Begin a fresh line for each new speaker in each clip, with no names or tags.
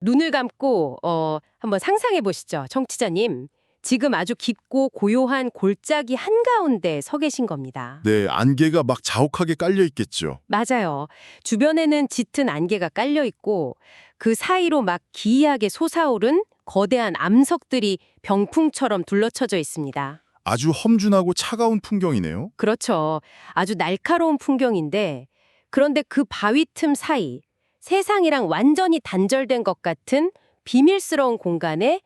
눈을 감고 한번 상상해 보시죠, 청취자님. 지금 아주 깊고 고요한 골짜기 한가운데 서 계신 겁니다.
네, 안개가 막 자욱하게 깔려 있겠죠.
맞아요. 주변에는 짙은 안개가 깔려 있고 그 사이로 막 기이하게 솟아오른 거대한 암석들이 병풍처럼 둘러쳐져 있습니다.
아주 험준하고 차가운 풍경이네요.
그렇죠. 아주 날카로운 풍경인데 그런데 그 바위 틈 사이 세상이랑 완전히 단절된 것 같은 비밀스러운 공간에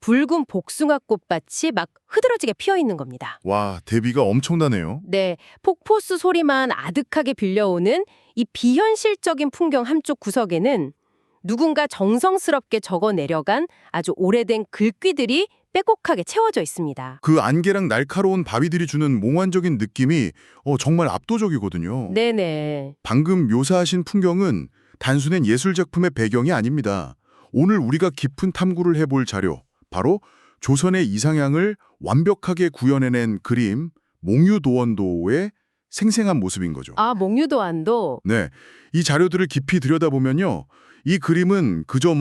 붉은 복숭아꽃밭이 막 흐드러지게 피어 있는 겁니다.
와, 대비가 엄청나네요.
네, 폭포수 소리만 아득하게 빌려오는 이 비현실적인 풍경 한쪽 구석에는 누군가 정성스럽게 적어 내려간 아주 오래된 글귀들이 빼곡하게 채워져 있습니다.
그 안개랑 날카로운 바위들이 주는 몽환적인 느낌이 정말 압도적이거든요.
네네.
방금 묘사하신 풍경은 단순한 예술작품의 배경이 아닙니다. 오늘 우리가 깊은 탐구를 해볼 자료, 바로 조선의 이상향을 완벽하게 구현해낸 그림 몽유도원도의 생생한 모습인 거죠.
아, 몽유도안도.
네, 이 자료들을 깊이 들여다보면요. 이 그림은 그저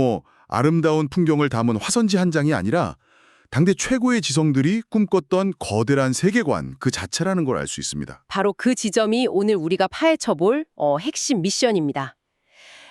아름다운 풍경을 담은 화선지 한 장이 아니라 당대 최고의 지성들이 꿈꿨던 거대한 세계관 그 자체라는 걸 알 수 있습니다.
바로 그 지점이 오늘 우리가 파헤쳐볼 핵심 미션입니다.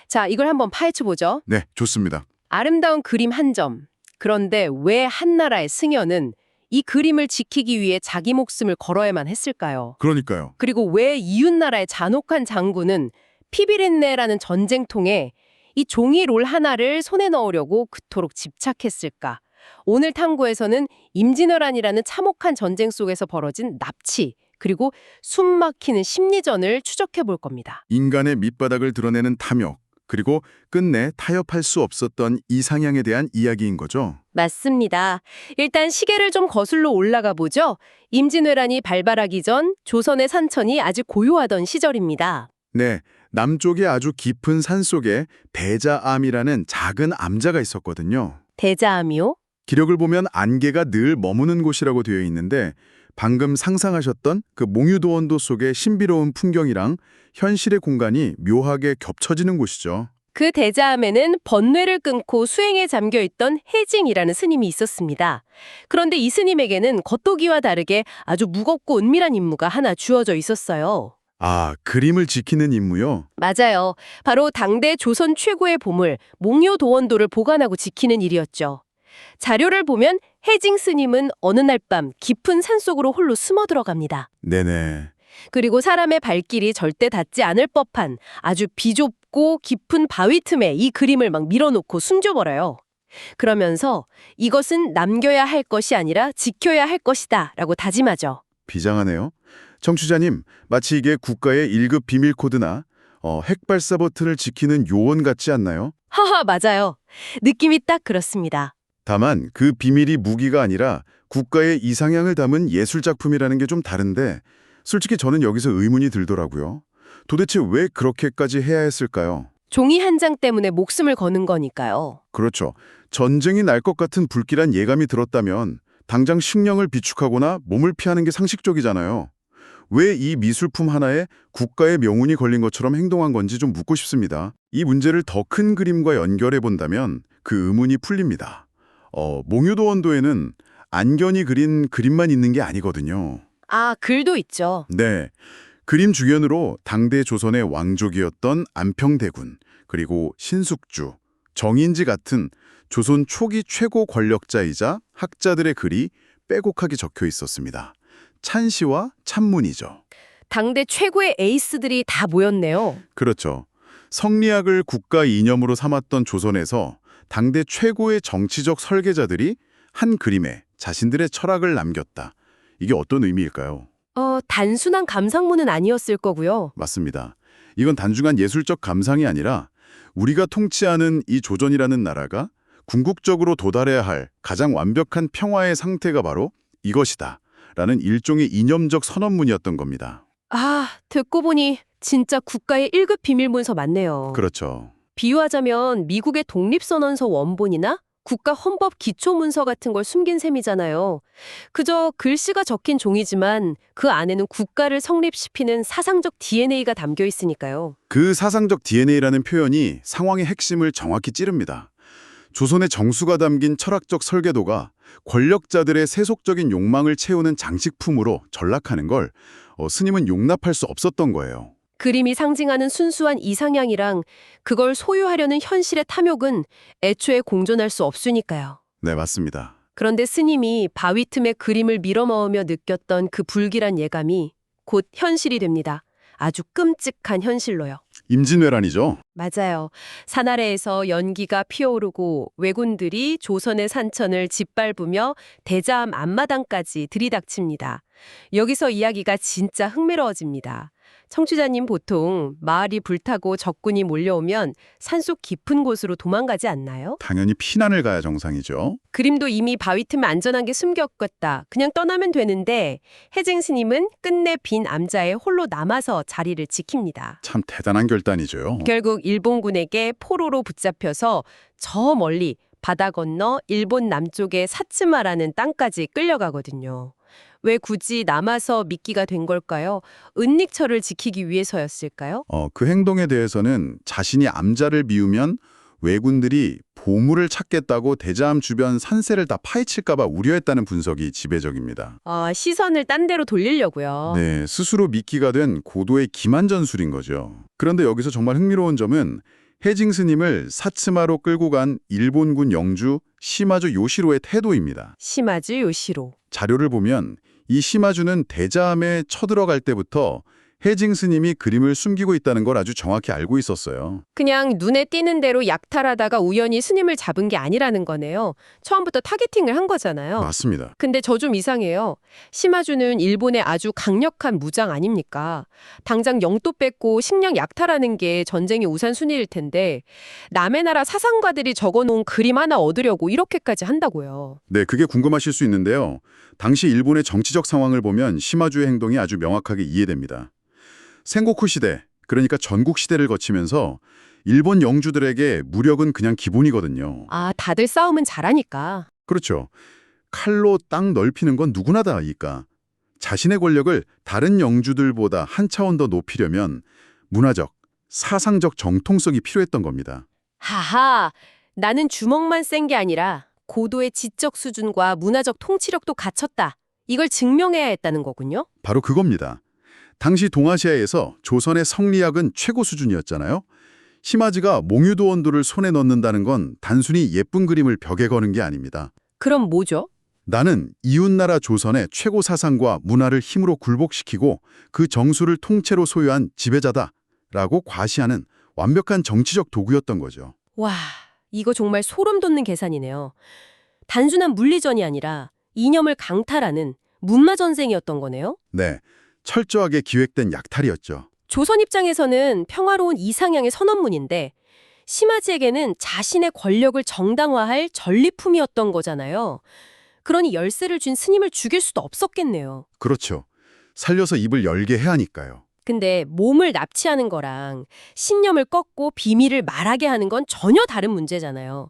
자, 이걸 한번 파헤쳐보죠.
네, 좋습니다.
아름다운 그림 한 점. 그런데 왜 한나라의 승려는 이 그림을 지키기 위해 자기 목숨을 걸어야만 했을까요?
그러니까요.
그리고 왜 이웃나라의 잔혹한 장군은 피비린내라는 전쟁통에 이 종이롤 하나를 손에 넣으려고 그토록 집착했을까? 오늘 탐구에서는 임진왜란이라는 참혹한 전쟁 속에서 벌어진 납치, 그리고 숨막히는 심리전을 추적해 볼 겁니다.
인간의 밑바닥을 드러내는 탐욕, 그리고 끝내 타협할 수 없었던 이상향에 대한 이야기인 거죠.
맞습니다. 일단 시계를 좀 거슬러 올라가 보죠. 임진왜란이 발발하기 전 조선의 산천이 아직 고요하던 시절입니다.
네, 남쪽의 아주 깊은 산 속에 대자암이라는 작은 암자가 있었거든요.
대자암이요?
기록을 보면 안개가 늘 머무는 곳이라고 되어 있는데 방금 상상하셨던 그 몽유도원도 속의 신비로운 풍경이랑 현실의 공간이 묘하게 겹쳐지는 곳이죠.
그 대자암에는 번뇌를 끊고 수행에 잠겨있던 해징이라는 스님이 있었습니다. 그런데 이 스님에게는 겉도기와 다르게 아주 무겁고 은밀한 임무가 하나 주어져 있었어요.
아, 그림을 지키는 임무요?
맞아요. 바로 당대 조선 최고의 보물 몽유도원도를 보관하고 지키는 일이었죠. 자료를 보면 해징 스님은 어느 날 밤 깊은 산속으로 홀로 숨어 들어갑니다.
네네.
그리고 사람의 발길이 절대 닿지 않을 법한 아주 비좁고 깊은 바위 틈에 이 그림을 막 밀어놓고 숨겨버려요. 그러면서 이것은 남겨야 할 것이 아니라 지켜야 할 것이다 라고 다짐하죠.
비장하네요. 청취자님, 마치 이게 국가의 1급 비밀 코드나 핵 발사 버튼을 지키는 요원 같지 않나요?
하하, 맞아요. 느낌이 딱 그렇습니다.
다만 그 비밀이 무기가 아니라 국가의 이상향을 담은 예술작품이라는 게 좀 다른데 솔직히 저는 여기서 의문이 들더라고요. 도대체 왜 그렇게까지 해야 했을까요?
종이 한 장 때문에 목숨을 거는 거니까요.
그렇죠. 전쟁이 날 것 같은 불길한 예감이 들었다면 당장 식량을 비축하거나 몸을 피하는 게 상식적이잖아요. 왜 이 미술품 하나에 국가의 명운이 걸린 것처럼 행동한 건지 좀 묻고 싶습니다. 이 문제를 더 큰 그림과 연결해 본다면 그 의문이 풀립니다. 몽유도원도에는 안견이 그린 그림만 있는 게 아니거든요.
아, 글도 있죠.
네, 그림 주변으로 당대 조선의 왕족이었던 안평대군, 그리고 신숙주, 정인지 같은 조선 초기 최고 권력자이자 학자들의 글이 빼곡하게 적혀 있었습니다. 찬시와 찬문이죠.
당대 최고의 에이스들이 다 모였네요.
그렇죠. 성리학을 국가 이념으로 삼았던 조선에서 당대 최고의 정치적 설계자들이 한 그림에 자신들의 철학을 남겼다. 이게 어떤 의미일까요?
단순한 감상문은 아니었을 거고요.
맞습니다. 이건 단순한 예술적 감상이 아니라 우리가 통치하는 이 조선이라는 나라가 궁극적으로 도달해야 할 가장 완벽한 평화의 상태가 바로 이것이다. 라는 일종의 이념적 선언문이었던 겁니다.
아, 듣고 보니 진짜 국가의 1급 비밀문서 맞네요.
그렇죠.
비유하자면 미국의 독립선언서 원본이나 국가 헌법 기초문서 같은 걸 숨긴 셈이잖아요. 그저 글씨가 적힌 종이지만 그 안에는 국가를 성립시키는 사상적 DNA가 담겨 있으니까요.
그 사상적 DNA라는 표현이 상황의 핵심을 정확히 찌릅니다. 조선의 정수가 담긴 철학적 설계도가 권력자들의 세속적인 욕망을 채우는 장식품으로 전락하는 걸 스님은 용납할 수 없었던 거예요.
그림이 상징하는 순수한 이상향이랑 그걸 소유하려는 현실의 탐욕은 애초에 공존할 수 없으니까요.
네, 맞습니다.
그런데 스님이 바위 틈에 그림을 밀어넣으며 느꼈던 그 불길한 예감이 곧 현실이 됩니다. 아주 끔찍한 현실로요.
임진왜란이죠.
맞아요. 산 아래에서 연기가 피어오르고 왜군들이 조선의 산천을 짓밟으며 대자암 앞마당까지 들이닥칩니다. 여기서 이야기가 진짜 흥미로워집니다. 청취자님 보통 마을이 불타고 적군이 몰려오면 산속 깊은 곳으로 도망가지 않나요?
당연히 피난을 가야 정상이죠.
그림도 이미 바위 틈에 안전한 게 숨겼겠다. 그냥 떠나면 되는데 해징 스님은 끝내 빈 암자에 홀로 남아서 자리를 지킵니다.
참 대단한 결단이죠.
결국 일본군에게 포로로 붙잡혀서 저 멀리 바다 건너 일본 남쪽의 사츠마라는 땅까지 끌려가거든요. 왜 굳이 남아서 미끼가 된 걸까요? 은닉처를 지키기 위해서였을까요?
그 행동에 대해서는 자신이 암자를 비우면 왜군들이 보물을 찾겠다고 대자암 주변 산세를 다 파헤칠까 봐 우려했다는 분석이 지배적입니다.
시선을 딴 데로 돌리려고요.
네, 스스로 미끼가 된 고도의 기만 전술인 거죠. 그런데 여기서 정말 흥미로운 점은 해징 스님을 사츠마로 끌고 간 일본군 영주 시마주 요시로의 태도입니다.
시마즈 요시로.
자료를 보면 이 시마주는 대자암에 쳐들어갈 때부터 해징 스님이 그림을 숨기고 있다는 걸 아주 정확히 알고 있었어요.
그냥 눈에 띄는 대로 약탈하다가 우연히 스님을 잡은 게 아니라는 거네요. 처음부터 타겟팅을 한 거잖아요.
맞습니다.
근데 저 좀 이상해요. 시마주는 일본의 아주 강력한 무장 아닙니까? 당장 영토 뺏고 식량 약탈하는 게 전쟁의 우선순위일 텐데 남의 나라 사상가들이 적어놓은 그림 하나 얻으려고 이렇게까지 한다고요.
네, 그게 궁금하실 수 있는데요. 당시 일본의 정치적 상황을 보면 시마주의 행동이 아주 명확하게 이해됩니다. 생고쿠 시대, 그러니까 전국 시대를 거치면서 일본 영주들에게 무력은 그냥 기본이거든요.
다들 싸움은 잘하니까.
그렇죠. 칼로 땅 넓히는 건 누구나 다 아니까. 자신의 권력을 다른 영주들보다 한 차원 더 높이려면 문화적, 사상적 정통성이 필요했던 겁니다.
하하, 나는 주먹만 센 게 아니라 고도의 지적 수준과 문화적 통치력도 갖췄다. 이걸 증명해야 했다는 거군요.
바로 그겁니다. 당시 동아시아에서 조선의 성리학은 최고 수준이었잖아요. 시마즈가 몽유도 원도를 손에 넣는다는 건 단순히 예쁜 그림을 벽에 거는 게 아닙니다.
그럼 뭐죠?
나는 이웃나라 조선의 최고 사상과 문화를 힘으로 굴복시키고 그 정수를 통째로 소유한 지배자다라고 과시하는 완벽한 정치적 도구였던 거죠.
와, 이거 정말 소름 돋는 계산이네요. 단순한 물리전이 아니라 이념을 강탈하는 문화 전쟁이었던 거네요.
네, 철저하게 기획된 약탈이었죠.
조선 입장에서는 평화로운 이상향의 선언문인데 시마지에게는 자신의 권력을 정당화할 전리품이었던 거잖아요. 그러니 열쇠를 쥔 스님을 죽일 수도 없었겠네요.
그렇죠. 살려서 입을 열게 해야 하니까요.
근데 몸을 납치하는 거랑 신념을 꺾고 비밀을 말하게 하는 건 전혀 다른 문제잖아요.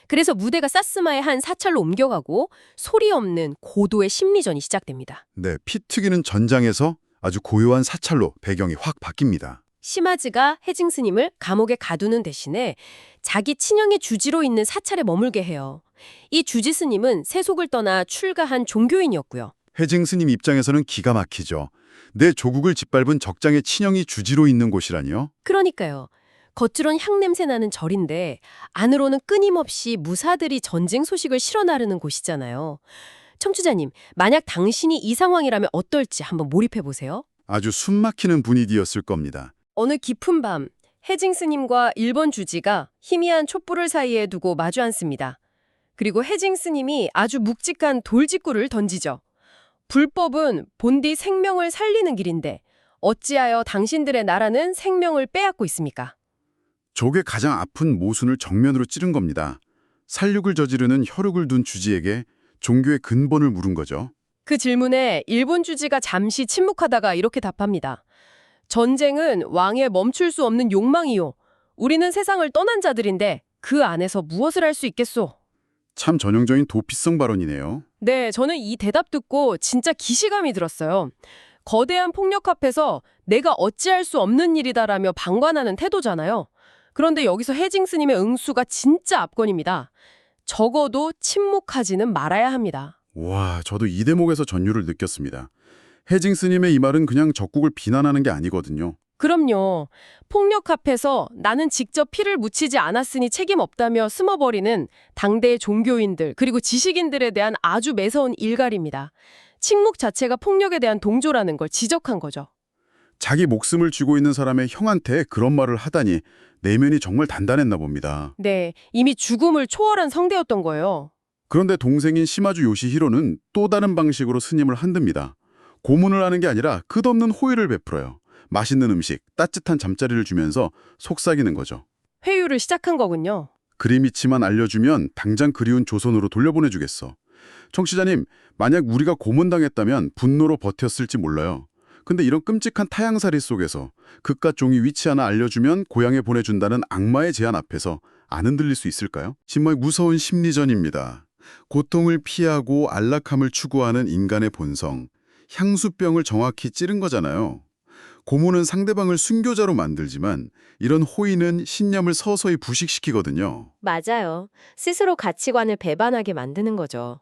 그래서 무대가 사스마의 한 사찰로 옮겨가고 소리 없는 고도의 심리전이 시작됩니다.
네, 피 튀기는 전장에서 아주 고요한 사찰로 배경이 확 바뀝니다.
시마즈가 해징 스님을 감옥에 가두는 대신에 자기 친형의 주지로 있는 사찰에 머물게 해요. 이 주지 스님은 세속을 떠나 출가한 종교인이었고요.
해징 스님 입장에서는 기가 막히죠. 내 조국을 짓밟은 적장의 친형이 주지로 있는 곳이라니요?
그러니까요. 겉으론 향냄새 나는 절인데 안으로는 끊임없이 무사들이 전쟁 소식을 실어 나르는 곳이잖아요. 청취자님, 만약 당신이 이 상황이라면 어떨지 한번 몰입해보세요.
아주 숨막히는 분위기였을 겁니다.
어느 깊은 밤, 해징 스님과 일본 주지가 희미한 촛불을 사이에 두고 마주 앉습니다. 그리고 해징 스님이 아주 묵직한 돌직구를 던지죠. 불법은 본디 생명을 살리는 길인데 어찌하여 당신들의 나라는 생명을 빼앗고 있습니까?
적의 가장 아픈 모순을 정면으로 찌른 겁니다. 살육을 저지르는 혈육을 둔 주지에게 종교의 근본을 물은 거죠.
그 질문에 일본 주지가 잠시 침묵하다가 이렇게 답합니다. 전쟁은 왕의 멈출 수 없는 욕망이요. 우리는 세상을 떠난 자들인데 그 안에서 무엇을 할 수 있겠소?
참 전형적인 도피성 발언이네요.
네, 저는 이 대답 듣고 진짜 기시감이 들었어요. 거대한 폭력 앞에서 내가 어찌할 수 없는 일이다라며 방관하는 태도잖아요. 그런데 여기서 해징 스님의 응수가 진짜 압권입니다. 적어도 침묵하지는 말아야 합니다.
와, 저도 이 대목에서 전율을 느꼈습니다. 해징 스님의 이 말은 그냥 적국을 비난하는 게 아니거든요.
그럼요. 폭력 앞에서 나는 직접 피를 묻히지 않았으니 책임 없다며 숨어버리는 당대의 종교인들 그리고 지식인들에 대한 아주 매서운 일갈입니다. 침묵 자체가 폭력에 대한 동조라는 걸 지적한 거죠.
자기 목숨을 쥐고 있는 사람의 형한테 그런 말을 하다니 내면이 정말 단단했나 봅니다.
네, 이미 죽음을 초월한 성대였던 거예요.
그런데 동생인 시마주 요시히로는 또 다른 방식으로 스님을 한듭니다. 고문을 하는 게 아니라 끝없는 호의를 베풀어요. 맛있는 음식, 따뜻한 잠자리를 주면서 속삭이는 거죠.
회유를 시작한 거군요.
그림 위치만 알려주면 당장 그리운 조선으로 돌려보내주겠어. 청취자님, 만약 우리가 고문당했다면 분노로 버텼을지 몰라요. 근데 이런 끔찍한 타향살이 속에서 그깟 종이 위치 하나 알려주면 고향에 보내준다는 악마의 제안 앞에서 안 흔들릴 수 있을까요? 정말 무서운 심리전입니다. 고통을 피하고 안락함을 추구하는 인간의 본성, 향수병을 정확히 찌른 거잖아요. 고문은 상대방을 순교자로 만들지만 이런 호의는 신념을 서서히 부식시키거든요.
맞아요. 스스로 가치관을 배반하게 만드는 거죠.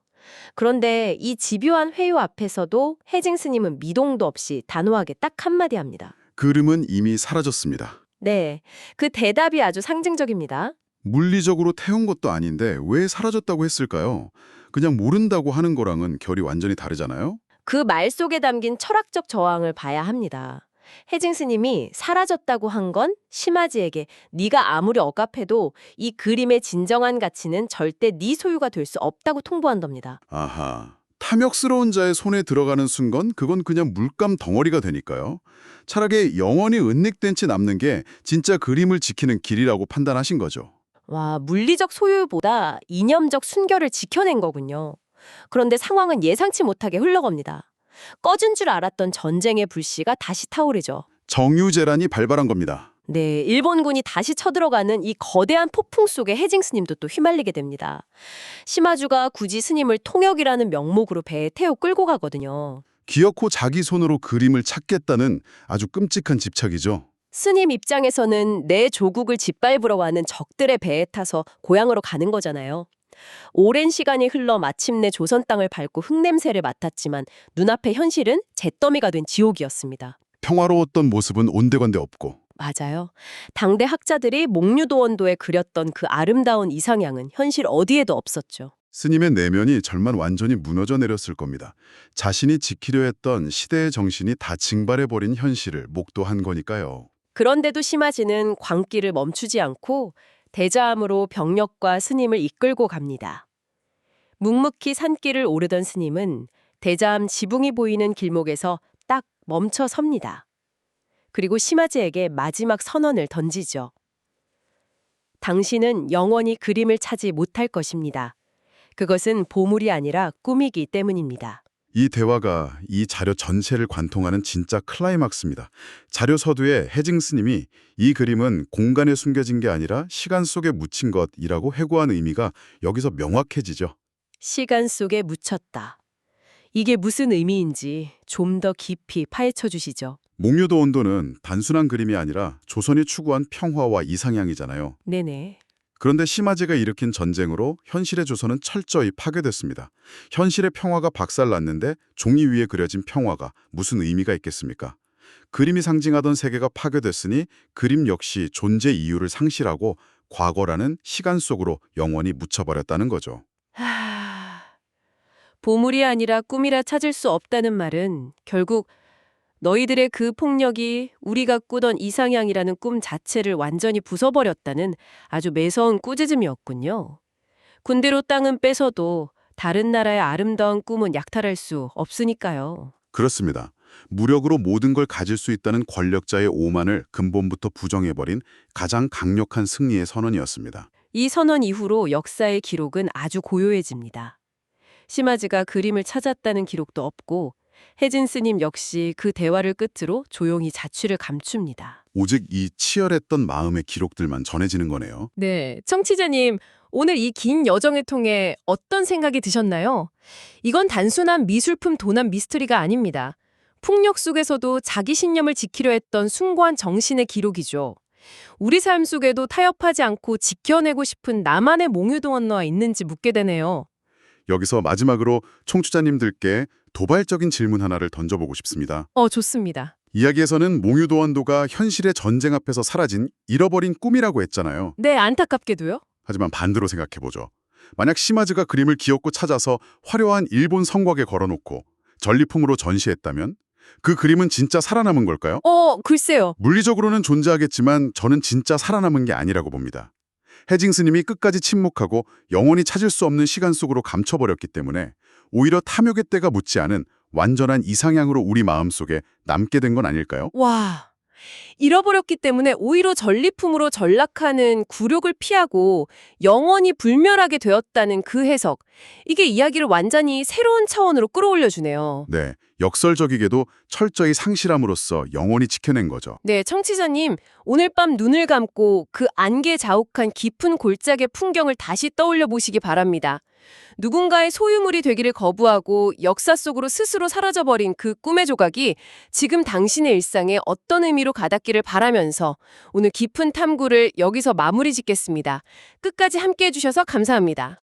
그런데 이 집요한 회유 앞에서도 해징 스님은 미동도 없이 단호하게 딱 한마디 합니다.
그림은 이미 사라졌습니다.
네, 그 대답이 아주 상징적입니다.
물리적으로 태운 것도 아닌데 왜 사라졌다고 했을까요? 그냥 모른다고 하는 거랑은 결이 완전히 다르잖아요?
그 말 속에 담긴 철학적 저항을 봐야 합니다. 해징 스님이 사라졌다고 한 건 시마지에게 네가 아무리 억압해도 이 그림의 진정한 가치는 절대 네 소유가 될 수 없다고 통보한답니다.
아하. 탐욕스러운 자의 손에 들어가는 순간 그건 그냥 물감 덩어리가 되니까요. 차라리 영원히 은닉된 채 남는 게 진짜 그림을 지키는 길이라고 판단하신 거죠.
와, 물리적 소유보다 이념적 순결을 지켜낸 거군요. 그런데 상황은 예상치 못하게 흘러갑니다. 꺼진 줄 알았던 전쟁의 불씨가 다시 타오르죠.
정유재란이 발발한 겁니다.
네, 일본군이 다시 쳐들어가는 이 거대한 폭풍 속에 해징 스님도 또 휘말리게 됩니다. 시마주가 굳이 스님을 통역이라는 명목으로 배에 태워 끌고 가거든요.
기어코 자기 손으로 그림을 찾겠다는 아주 끔찍한 집착이죠.
스님 입장에서는 내 조국을 짓밟으러 와는 적들의 배에 타서 고향으로 가는 거잖아요. 오랜 시간이 흘러 마침내 조선 땅을 밟고 흙냄새를 맡았지만 눈앞의 현실은 잿더미가 된 지옥이었습니다.
평화로웠던 모습은 온데간데 없고.
맞아요. 당대 학자들이 목류도원도에 그렸던 그 아름다운 이상향은 현실 어디에도 없었죠.
스님의 내면이 절만 완전히 무너져 내렸을 겁니다. 자신이 지키려 했던 시대의 정신이 다 징발해버린 현실을 목도한 거니까요.
그런데도 시마지는 광길을 멈추지 않고 대자암으로 병력과 스님을 이끌고 갑니다. 묵묵히 산길을 오르던 스님은 대자암 지붕이 보이는 길목에서 딱 멈춰 섭니다. 그리고 시마지에게 마지막 선언을 던지죠. 당신은 영원히 그림을 찾지 못할 것입니다. 그것은 보물이 아니라 꿈이기 때문입니다.
이 대화가 이 자료 전체를 관통하는 진짜 클라이막스입니다. 자료 서두에 해징 스님이 이 그림은 공간에 숨겨진 게 아니라 시간 속에 묻힌 것이라고 회고한 의미가 여기서 명확해지죠.
시간 속에 묻혔다. 이게 무슨 의미인지 좀 더 깊이 파헤쳐 주시죠.
목류도 온도는 단순한 그림이 아니라 조선이 추구한 평화와 이상향이잖아요.
네네.
그런데 시마지가 일으킨 전쟁으로 현실의 조선은 철저히 파괴됐습니다. 현실의 평화가 박살났는데 종이 위에 그려진 평화가 무슨 의미가 있겠습니까? 그림이 상징하던 세계가 파괴됐으니 그림 역시 존재 이유를 상실하고 과거라는 시간 속으로 영원히 묻혀버렸다는 거죠.
보물이 아니라 꿈이라 찾을 수 없다는 말은 결국 너희들의 그 폭력이 우리가 꾸던 이상향이라는 꿈 자체를 완전히 부숴버렸다는 아주 매서운 꾸짖음이었군요. 군대로 땅은 뺏어도 다른 나라의 아름다운 꿈은 약탈할 수 없으니까요.
그렇습니다. 무력으로 모든 걸 가질 수 있다는 권력자의 오만을 근본부터 부정해버린 가장 강력한 승리의 선언이었습니다.
이 선언 이후로 역사의 기록은 아주 고요해집니다. 시마즈가 그림을 찾았다는 기록도 없고 해진 스님 역시 그 대화를 끝으로 조용히 자취를 감춥니다.
오직 이 치열했던 마음의 기록들만 전해지는 거네요.
네, 청취자님, 오늘 이 긴 여정을 통해 어떤 생각이 드셨나요? 이건 단순한 미술품 도난 미스터리가 아닙니다. 폭력 속에서도 자기 신념을 지키려 했던 숭고한 정신의 기록이죠.
우리 삶 속에도 타협하지 않고 지켜내고 싶은 나만의 몽유도 언어가 있는지 묻게 되네요.
여기서 마지막으로 청취자님들께 도발적인 질문 하나를 던져보고 싶습니다.
좋습니다.
이야기에서는 몽유도원도가 현실의 전쟁 앞에서 사라진 잃어버린 꿈이라고 했잖아요.
네, 안타깝게도요.
하지만 반대로 생각해보죠. 만약 시마즈가 그림을 기어코 찾아서 화려한 일본 성곽에 걸어놓고 전리품으로 전시했다면 그 그림은 진짜 살아남은 걸까요?
글쎄요.
물리적으로는 존재하겠지만 저는 진짜 살아남은 게 아니라고 봅니다. 해징 스님이 끝까지 침묵하고 영원히 찾을 수 없는 시간 속으로 감춰버렸기 때문에 오히려 탐욕의 때가 묻지 않은 완전한 이상향으로 우리 마음속에 남게 된 건 아닐까요?
와, 잃어버렸기 때문에 오히려 전리품으로 전락하는 굴욕을 피하고 영원히 불멸하게 되었다는 그 해석. 이게 이야기를 완전히 새로운 차원으로 끌어올려주네요.
네, 역설적이게도 철저히 상실함으로써 영원히 지켜낸 거죠.
네, 청취자님, 오늘 밤 눈을 감고 그 안개 자욱한 깊은 골짜기 풍경을 다시 떠올려 보시기 바랍니다. 누군가의 소유물이 되기를 거부하고 역사 속으로 스스로 사라져버린 그 꿈의 조각이 지금 당신의 일상에 어떤 의미로 가닿기를 바라면서 오늘 깊은 탐구를 여기서 마무리 짓겠습니다. 끝까지 함께해 주셔서 감사합니다.